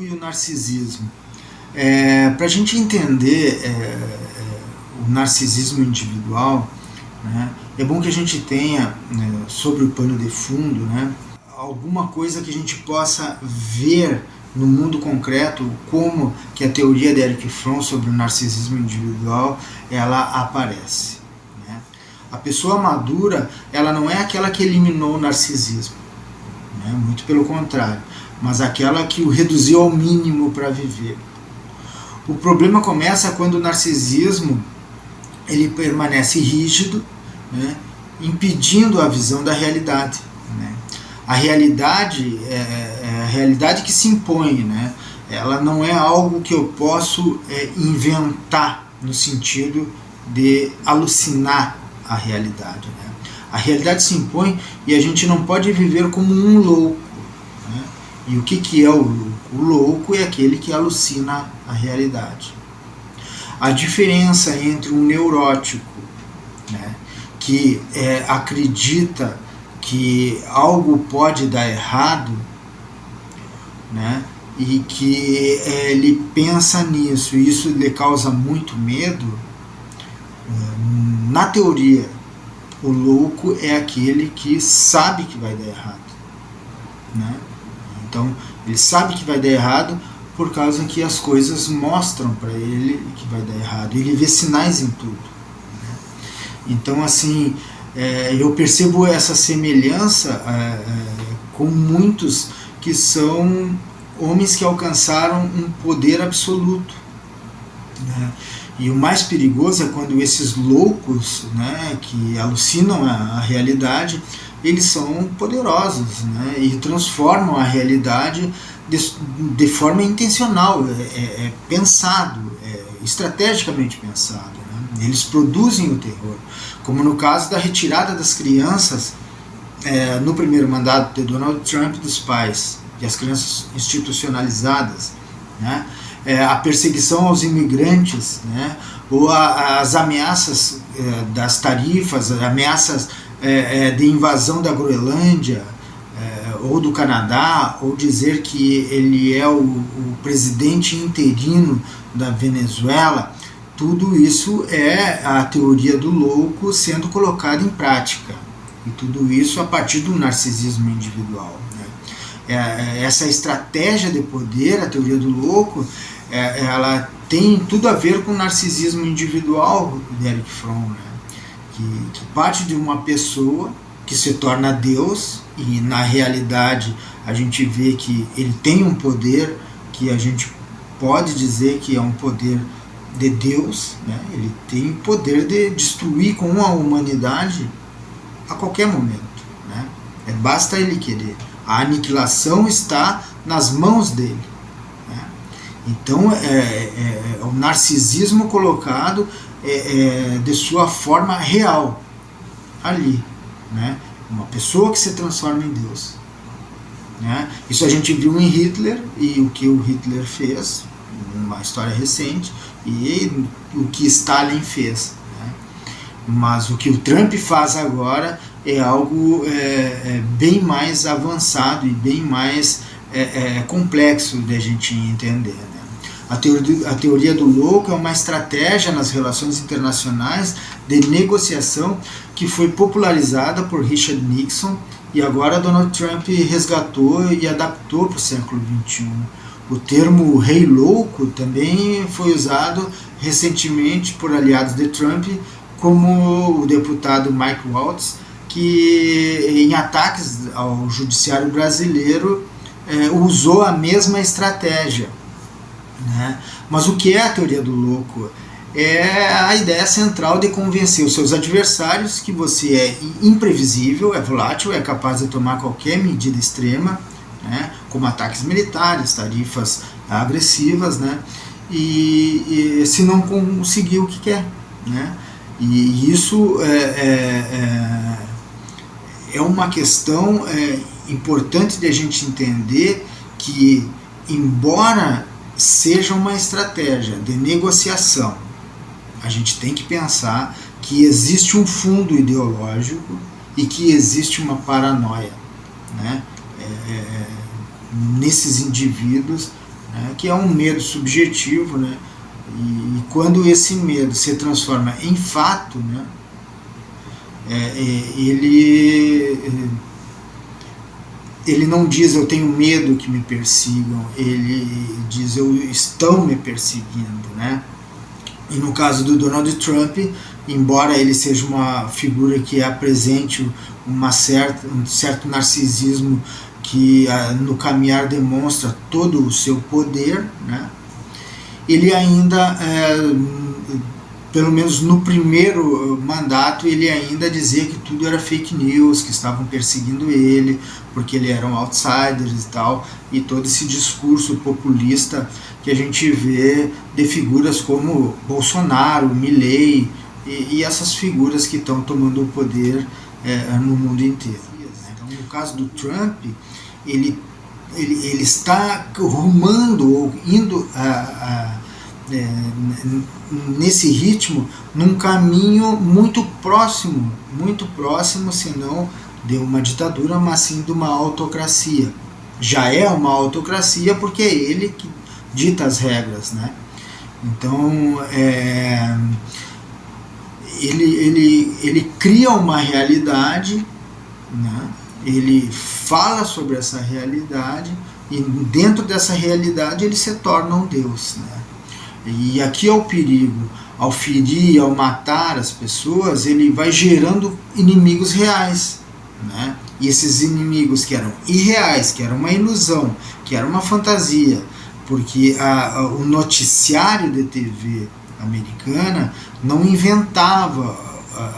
louco e o narcisismo. Para a gente entender o narcisismo individual, né, é bom que a gente tenha, sobre o pano de fundo, né, alguma coisa que a gente possa ver no mundo concreto, como que a teoria de Erich Fromm sobre o narcisismo individual ela aparece. Né? A pessoa madura, ela não é aquela que eliminou o narcisismo, né? Muito pelo contrário, mas aquela que o reduziu ao mínimo para viver. O problema começa quando o narcisismo ele permanece rígido, né, impedindo a visão da realidade. Né? A realidade é a realidade que se impõe, né? Ela não é algo que eu posso inventar no sentido de alucinar a realidade. Né? A realidade se impõe e a gente não pode viver como um louco. Né? E o que é o louco? O louco é aquele que alucina a realidade. A diferença entre um neurótico, né, que acredita que algo pode dar errado, né, e que ele pensa nisso e isso lhe causa muito medo, na teoria, o louco é aquele que sabe que vai dar errado. Né? Então, ele sabe que vai dar errado por causa que as coisas mostram para ele que vai dar errado. Ele vê sinais em tudo. Né? Então, assim, eu percebo essa semelhança com muitos que são homens que alcançaram um poder absoluto. Né? E o mais perigoso é quando esses loucos, né, que alucinam a realidade, eles são poderosos, né, e transformam a realidade de forma intencional, pensado, estrategicamente pensado. Né? Eles produzem o terror, como no caso da retirada das crianças no primeiro mandato de Donald Trump dos pais, e as crianças institucionalizadas, né? A perseguição aos imigrantes, né? Ou as ameaças das tarifas, ameaças de invasão da Groenlândia, ou do Canadá, ou dizer que ele é o presidente interino da Venezuela. Tudo isso é a teoria do louco sendo colocada em prática, e tudo isso a partir do narcisismo individual. Essa estratégia de poder, a teoria do louco, ela tem tudo a ver com o narcisismo individual de Erich Fromm, né? que parte de uma pessoa que se torna Deus, e na realidade a gente vê que ele tem um poder que a gente pode dizer que é um poder de Deus, né? Ele tem o poder de destruir com a humanidade a qualquer momento. Né? Basta ele querer. A aniquilação está nas mãos dele. Né? Então, o narcisismo colocado de sua forma real, ali. Né? Uma pessoa que se transforma em Deus. Né? Isso a gente viu em Hitler, e o que o Hitler fez, uma história recente, e o que Stalin fez. Né? Mas o que o Trump faz agora é algo bem mais avançado e bem mais complexo de a gente entender. Né? A teoria do louco é uma estratégia nas relações internacionais de negociação que foi popularizada por Richard Nixon e agora Donald Trump resgatou e adaptou para o século XXI. O termo rei louco também foi usado recentemente por aliados de Trump, como o deputado Mike Waltz, que em ataques ao judiciário brasileiro usou a mesma estratégia. Né? Mas o que é a teoria do louco? É a ideia central de convencer os seus adversários que você é imprevisível, é volátil, é capaz de tomar qualquer medida extrema, né? Como ataques militares, tarifas agressivas, né? E se não conseguir o que quer. Né? E isso é uma questão importante de a gente entender, que embora seja uma estratégia de negociação, a gente tem que pensar que existe um fundo ideológico e que existe uma paranoia, né? Nesses indivíduos né, que é um medo subjetivo, né, e quando esse medo se transforma em fato, né, ele não diz eu tenho medo que me persigam, ele diz estão me perseguindo, né? E no caso do Donald Trump, embora ele seja uma figura que apresente um certo narcisismo que no caminhar demonstra todo o seu poder, né? Ele ainda, pelo menos no primeiro mandato, ele ainda dizia que tudo era fake news, que estavam perseguindo ele, porque ele era um outsider e tal, e todo esse discurso populista que a gente vê de figuras como Bolsonaro, Milley e essas figuras que estão tomando o poder no mundo inteiro. Então, no caso do Trump, ele está rumando ou indo nesse ritmo num caminho muito próximo, se não de uma ditadura, mas sim de uma autocracia. Já é uma autocracia porque é ele que dita as regras, né? Então ele cria uma realidade, né? Ele fala sobre essa realidade e dentro dessa realidade ele se torna um Deus, né? E aqui é o perigo. Ao ferir, ao matar as pessoas, ele vai gerando inimigos reais, né? E esses inimigos que eram irreais, que era uma ilusão, que era uma fantasia, porque o noticiário de TV americana não inventava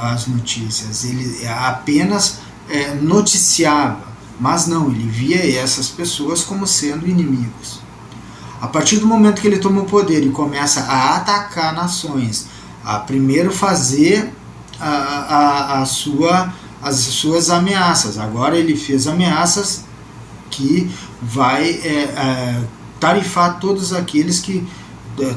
as notícias, ele apenas noticiava, mas não, ele via essas pessoas como sendo inimigos. A partir do momento que ele toma o poder e começa a atacar nações, a primeiro fazer as suas ameaças, agora ele fez ameaças que vai tarifar todos aqueles que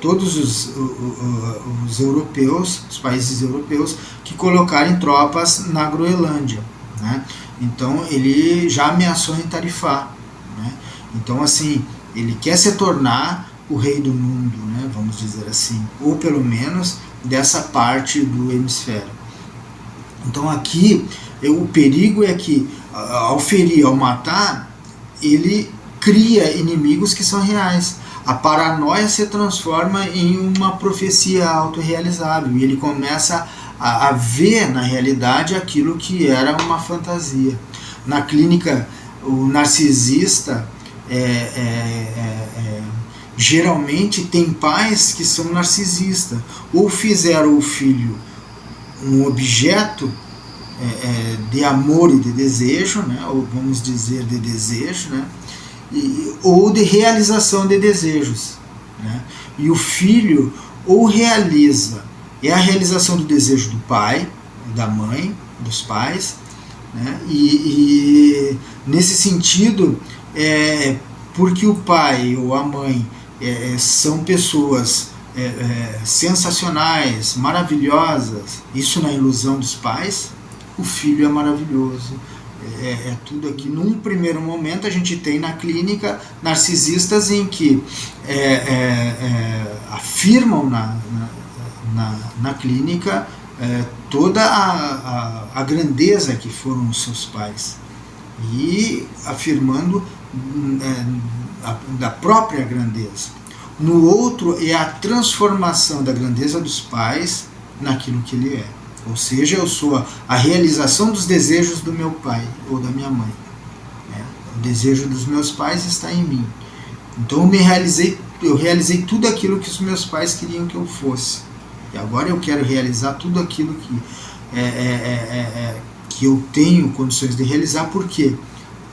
todos os europeus, os países europeus que colocarem tropas na Groenlândia, né? Então ele já ameaçou em tarifar, né? Então assim, ele quer se tornar o rei do mundo, né, vamos dizer assim, ou pelo menos dessa parte do hemisfério. Então aqui o perigo é que ao ferir, ao matar, ele cria inimigos que são reais. A paranoia se transforma em uma profecia autorrealizável e ele começa a ver na realidade aquilo que era uma fantasia. Na clínica, o narcisista geralmente tem pais que são narcisistas, ou fizeram o filho um objeto de amor e de desejo, né, ou vamos dizer de desejo, né, ou de realização de desejos, né, e o filho ou realiza, é a realização do desejo do pai, da mãe, dos pais, né, e nesse sentido, porque o pai ou a mãe são pessoas sensacionais, maravilhosas, isso na ilusão dos pais, o filho é maravilhoso, tudo aqui. Num primeiro momento a gente tem na clínica narcisistas em que afirmam na clínica toda a grandeza que foram os seus pais e afirmando da própria grandeza. No outro é a transformação da grandeza dos pais naquilo que ele é. Ou seja, eu sou a realização dos desejos do meu pai ou da minha mãe. O desejo dos meus pais está em mim. Então eu realizei tudo aquilo que os meus pais queriam que eu fosse. E agora eu quero realizar tudo aquilo que eu tenho condições de realizar. Por quê?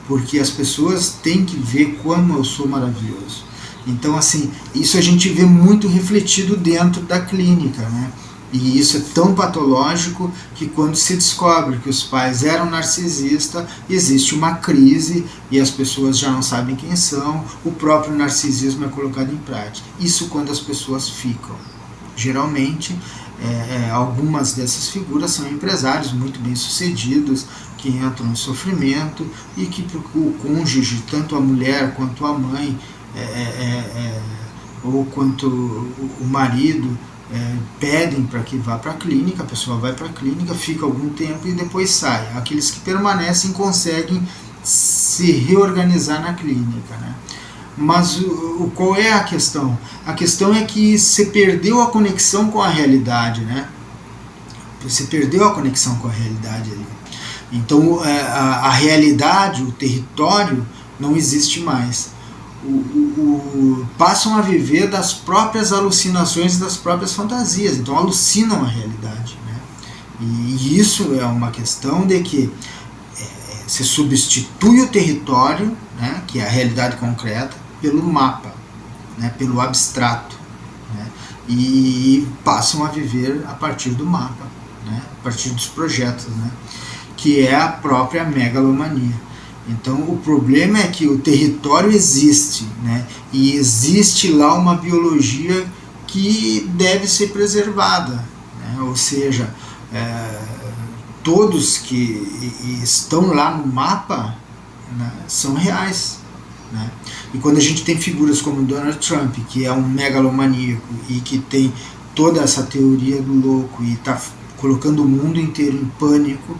Porque as pessoas têm que ver como eu sou maravilhoso. Então, assim, isso a gente vê muito refletido dentro da clínica, né? E isso é tão patológico que quando se descobre que os pais eram narcisistas, existe uma crise e as pessoas já não sabem quem são, o próprio narcisismo é colocado em prática. Isso quando as pessoas ficam. Geralmente, algumas dessas figuras são empresários muito bem sucedidos, que entram em sofrimento e que o cônjuge, tanto a mulher quanto a mãe, ou quanto o marido pedem para que vá para a clínica, a pessoa vai para a clínica, fica algum tempo e depois sai. Aqueles que permanecem conseguem se reorganizar na clínica, né? Mas qual é a questão? A questão é que você perdeu a conexão com a realidade, né? Você perdeu a conexão com a realidade ali. Então a realidade, o território, não existe mais. Passam a viver das próprias alucinações e das próprias fantasias. Então alucinam a realidade, né? E isso é uma questão de que se substitui o território, né, que é a realidade concreta, pelo mapa, né, pelo abstrato, né, e passam a viver a partir do mapa, né, a partir dos projetos, né, que é a própria megalomania. Então o problema é que o território existe, né, e existe lá uma biologia que deve ser preservada, né, ou seja, todos que estão lá no mapa, né, são reais, né? E quando a gente tem figuras como Donald Trump, que é um megalomaníaco e que tem toda essa teoria do louco e está colocando o mundo inteiro em pânico,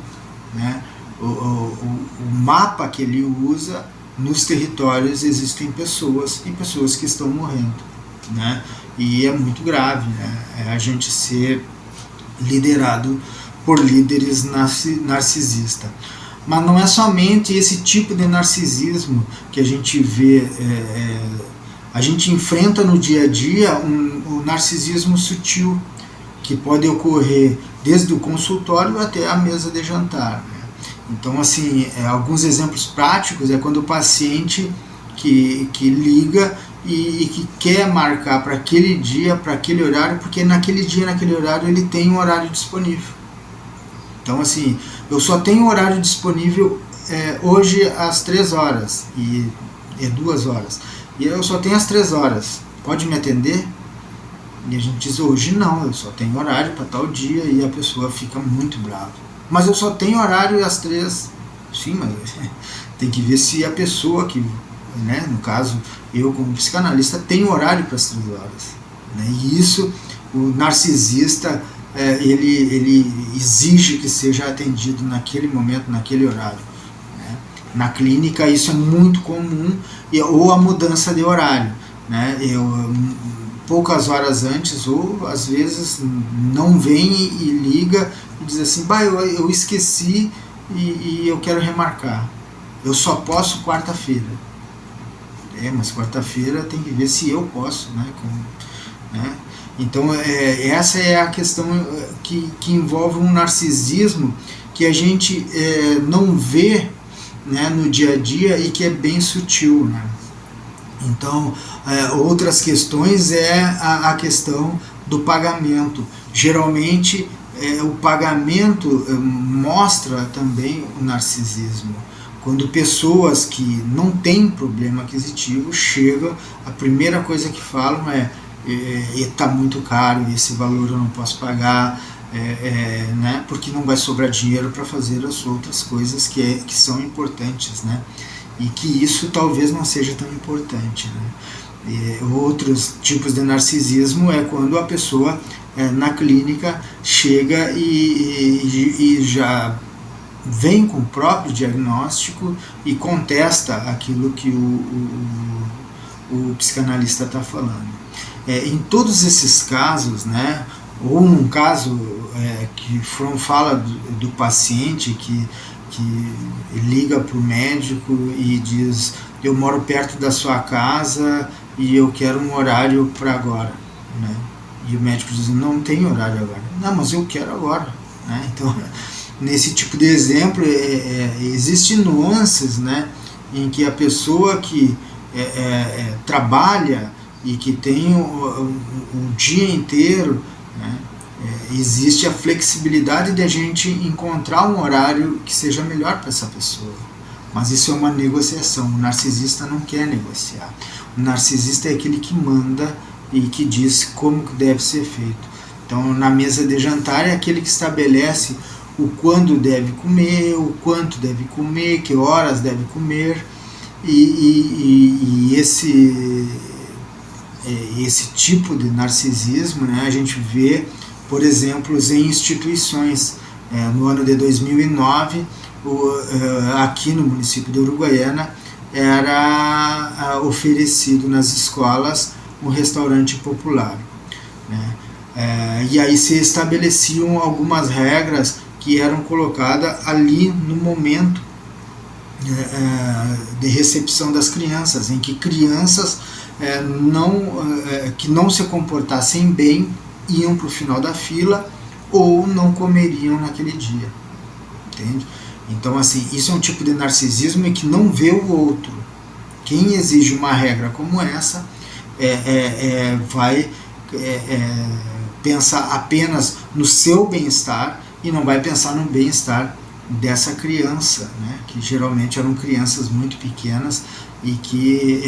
né? O mapa que ele usa, nos territórios existem pessoas e pessoas que estão morrendo, né? E é muito grave, né? É a gente ser liderado por líderes narcisistas. Mas não é somente esse tipo de narcisismo que a gente vê, a gente enfrenta no dia a dia um narcisismo sutil, que pode ocorrer desde o consultório até a mesa de jantar, né? Então, assim, alguns exemplos práticos é quando o paciente que liga e que quer marcar para aquele dia, para aquele horário, porque naquele dia, naquele horário, ele tem um horário disponível. Então, assim, eu só tenho horário disponível hoje às 3 horas, e é 2 horas, e eu só tenho às 3 horas, pode me atender? E a gente diz, hoje não, eu só tenho horário para tal dia, e a pessoa fica muito brava. Mas eu só tenho horário às 3, sim, mas tem que ver se a pessoa que, né, no caso, eu como psicanalista, tenho horário para as 3 horas. Né? E isso, o narcisista, ele exige que seja atendido naquele momento, naquele horário, né? Na clínica isso é muito comum, ou a mudança de horário, né? Poucas horas antes, ou às vezes não vem e liga e diz assim, bah, eu esqueci e eu quero remarcar, eu só posso quarta-feira. Mas quarta-feira tem que ver se eu posso, né? Né? Então essa é a questão que envolve um narcisismo que a gente não vê, né, no dia a dia e que é bem sutil, né? Então outras questões é a questão do pagamento. Geralmente o pagamento mostra também o narcisismo. Quando pessoas que não têm problema aquisitivo chegam, a primeira coisa que falam está muito caro, esse valor eu não posso pagar, né, porque não vai sobrar dinheiro para fazer as outras coisas que são importantes, né, e que isso talvez não seja tão importante, né. Outros tipos de narcisismo é quando a pessoa na clínica chega e já vem com o próprio diagnóstico e contesta aquilo que o psicanalista está falando. Em todos esses casos, né, ou num caso que fala do paciente que liga para o médico e diz, eu moro perto da sua casa e eu quero um horário para agora, né? E o médico diz, não tem horário agora. Não, mas eu quero agora, né? Então, nesse tipo de exemplo, existem nuances, né, em que a pessoa que trabalha e que tem o dia inteiro, né, existe a flexibilidade de a gente encontrar um horário que seja melhor para essa pessoa. Mas isso é uma negociação. O narcisista não quer negociar. O narcisista é aquele que manda e que diz como que deve ser feito. Então, na mesa de jantar é aquele que estabelece o quando deve comer, o quanto deve comer, que horas deve comer, e esse tipo de narcisismo, né, a gente vê, por exemplo, em instituições. No ano de 2009, aqui no município de Uruguaiana, era oferecido nas escolas um restaurante popular, né? E aí se estabeleciam algumas regras que eram colocadas ali no momento de recepção das crianças, em que crianças que não se comportassem bem iam para o final da fila ou não comeriam naquele dia, entende? Então, assim, isso é um tipo de narcisismo que não vê o outro. Quem exige uma regra como essa vai pensar apenas no seu bem-estar e não vai pensar no bem-estar dessa criança, né? Que geralmente eram crianças muito pequenas e que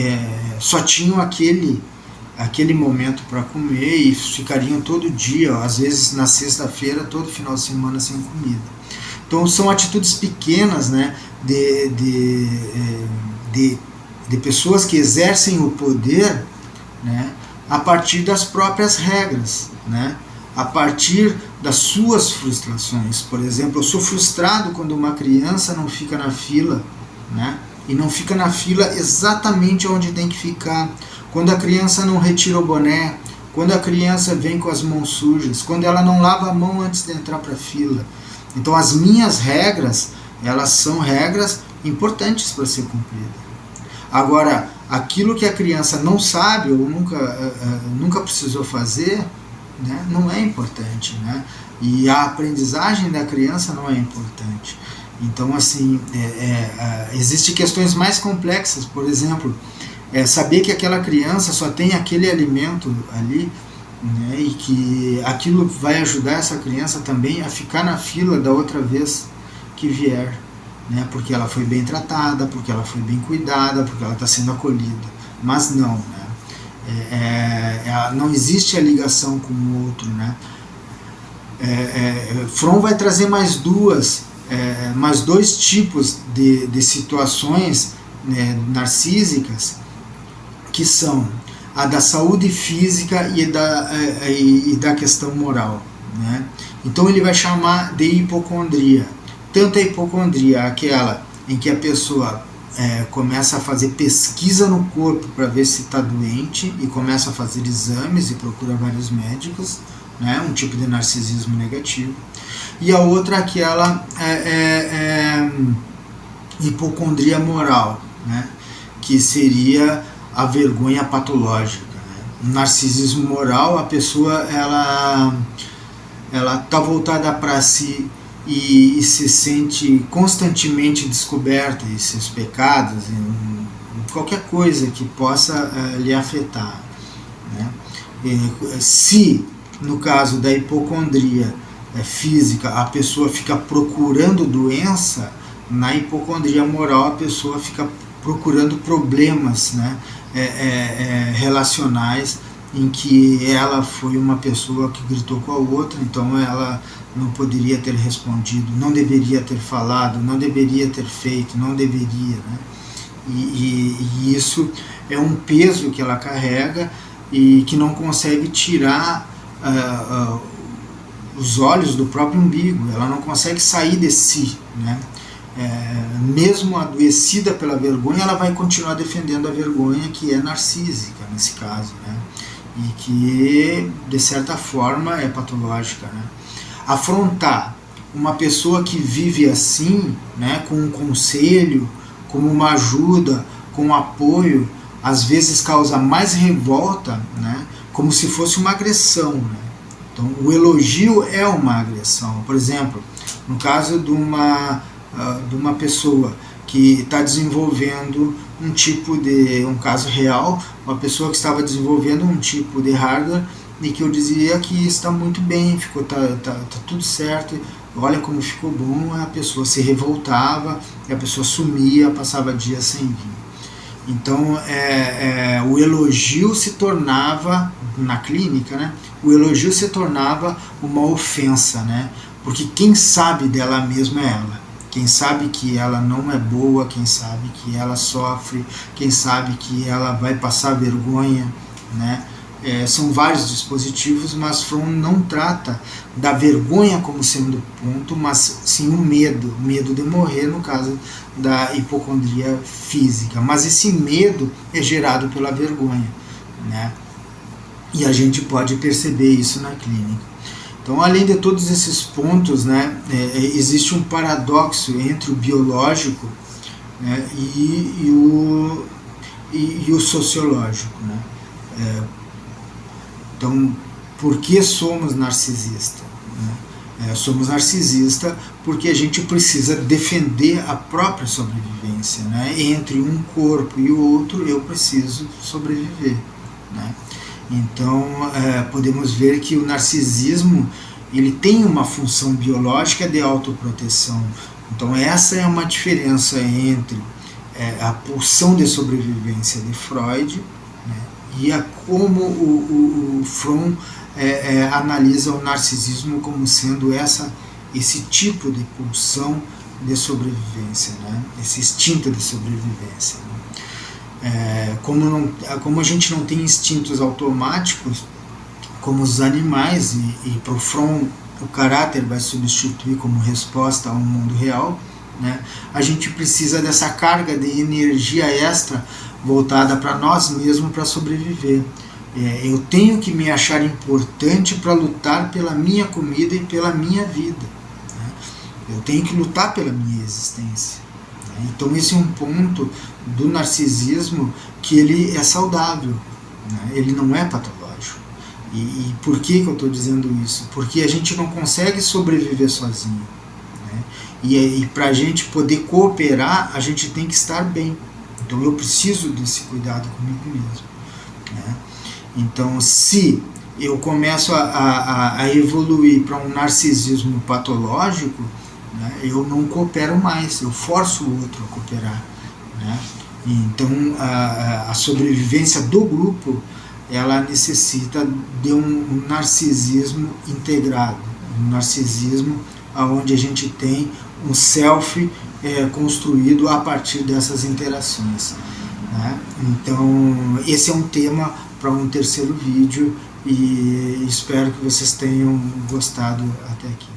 só tinham aquele momento para comer e ficariam todo dia, às vezes na sexta-feira, todo final de semana sem comida. Então são atitudes pequenas, né, de pessoas que exercem o poder, né, a partir das próprias regras, né, a partir das suas frustrações. Por exemplo, eu sou frustrado quando uma criança não fica na fila, né, e não fica na fila exatamente onde tem que ficar. Quando a criança não retira o boné, quando a criança vem com as mãos sujas, quando ela não lava a mão antes de entrar para a fila. Então as minhas regras, elas são regras importantes para ser cumpridas. Agora, aquilo que a criança não sabe ou nunca precisou fazer, né, não é importante, né? E a aprendizagem da criança não é importante. Então, assim, existem questões mais complexas, por exemplo, saber que aquela criança só tem aquele alimento ali, né, e que aquilo vai ajudar essa criança também a ficar na fila da outra vez que vier, né, porque ela foi bem tratada, porque ela foi bem cuidada, porque ela está sendo acolhida. Mas não, né, não existe a ligação com o outro, né. Fromm vai trazer mais dois tipos de situações, né, narcísicas, que são a da saúde física e da questão moral, né? Então ele vai chamar de hipocondria. Tanto a hipocondria, aquela em que a pessoa começa a fazer pesquisa no corpo para ver se está doente e começa a fazer exames e procura vários médicos, né? Um tipo de narcisismo negativo. E a outra, aquela hipocondria moral, né? Que seria a vergonha patológica, né? O narcisismo moral, a pessoa ela está voltada para si e se sente constantemente descoberta em seus pecados, em qualquer coisa que possa lhe afetar, né? Se no caso da hipocondria física a pessoa fica procurando doença, na hipocondria moral a pessoa fica procurando problemas, né, relacionais, em que ela foi uma pessoa que gritou com a outra, então ela não poderia ter respondido, não deveria ter falado, não deveria ter feito, não deveria, né? E isso é um peso que ela carrega e que não consegue tirar os olhos do próprio umbigo, ela não consegue sair de si, né? Mesmo adoecida pela vergonha, ela vai continuar defendendo a vergonha, que é narcísica nesse caso, né? E que de certa forma é patológica, né? Afrontar uma pessoa que vive assim, né, com um conselho, como uma ajuda, com um apoio, às vezes causa mais revolta, né, como se fosse uma agressão, né? Então o elogio é uma agressão. Por exemplo, no caso de uma pessoa que está desenvolvendo um caso real, uma pessoa que estava desenvolvendo um tipo de hardware e que eu dizia que está muito bem, tá tudo certo, olha como ficou bom, a pessoa se revoltava, a pessoa sumia, passava dias sem vir. Então o elogio se tornava, na clínica, né, o elogio se tornava uma ofensa, né, porque quem sabe dela mesma é ela. quem sabe que ela não é boa, quem sabe que ela sofre, quem sabe que ela vai passar vergonha, né? São vários dispositivos, mas Fromm não trata da vergonha como sendo ponto, mas sim o medo de morrer, no caso da hipocondria física. Mas esse medo é gerado pela vergonha, né? E a gente pode perceber isso na clínica. Então, além de todos esses pontos, né, existe um paradoxo entre o biológico, né, e o sociológico, né? Então, por que somos narcisistas? Né? Somos narcisistas porque a gente precisa defender a própria sobrevivência, né? Entre um corpo e o outro, eu preciso sobreviver, né? Então, podemos ver que o narcisismo ele tem uma função biológica de autoproteção. Então, essa é uma diferença entre a pulsão de sobrevivência de Freud, né, e como o Fromm analisa o narcisismo como sendo esse tipo de pulsão de sobrevivência, né, esse instinto de sobrevivência. Né. Como a gente não tem instintos automáticos como os animais, e para o Fromm o caráter vai substituir como resposta ao mundo real, né, a gente precisa dessa carga de energia extra voltada para nós mesmos para sobreviver. Eu tenho que me achar importante para lutar pela minha comida e pela minha vida. Né? Eu tenho que lutar pela minha existência. Então esse é um ponto do narcisismo que ele é saudável, né? Ele não é patológico. E por que eu estou dizendo isso? Porque a gente não consegue sobreviver sozinho, né? E para a gente poder cooperar, a gente tem que estar bem. Então eu preciso desse cuidado comigo mesmo, né? Então se eu começo a evoluir para um narcisismo patológico, eu não coopero mais, eu forço o outro a cooperar, né? Então a sobrevivência do grupo ela necessita de um narcisismo integrado, um narcisismo onde a gente tem um self construído a partir dessas interações, né? Então esse é um tema para um terceiro vídeo e espero que vocês tenham gostado até aqui.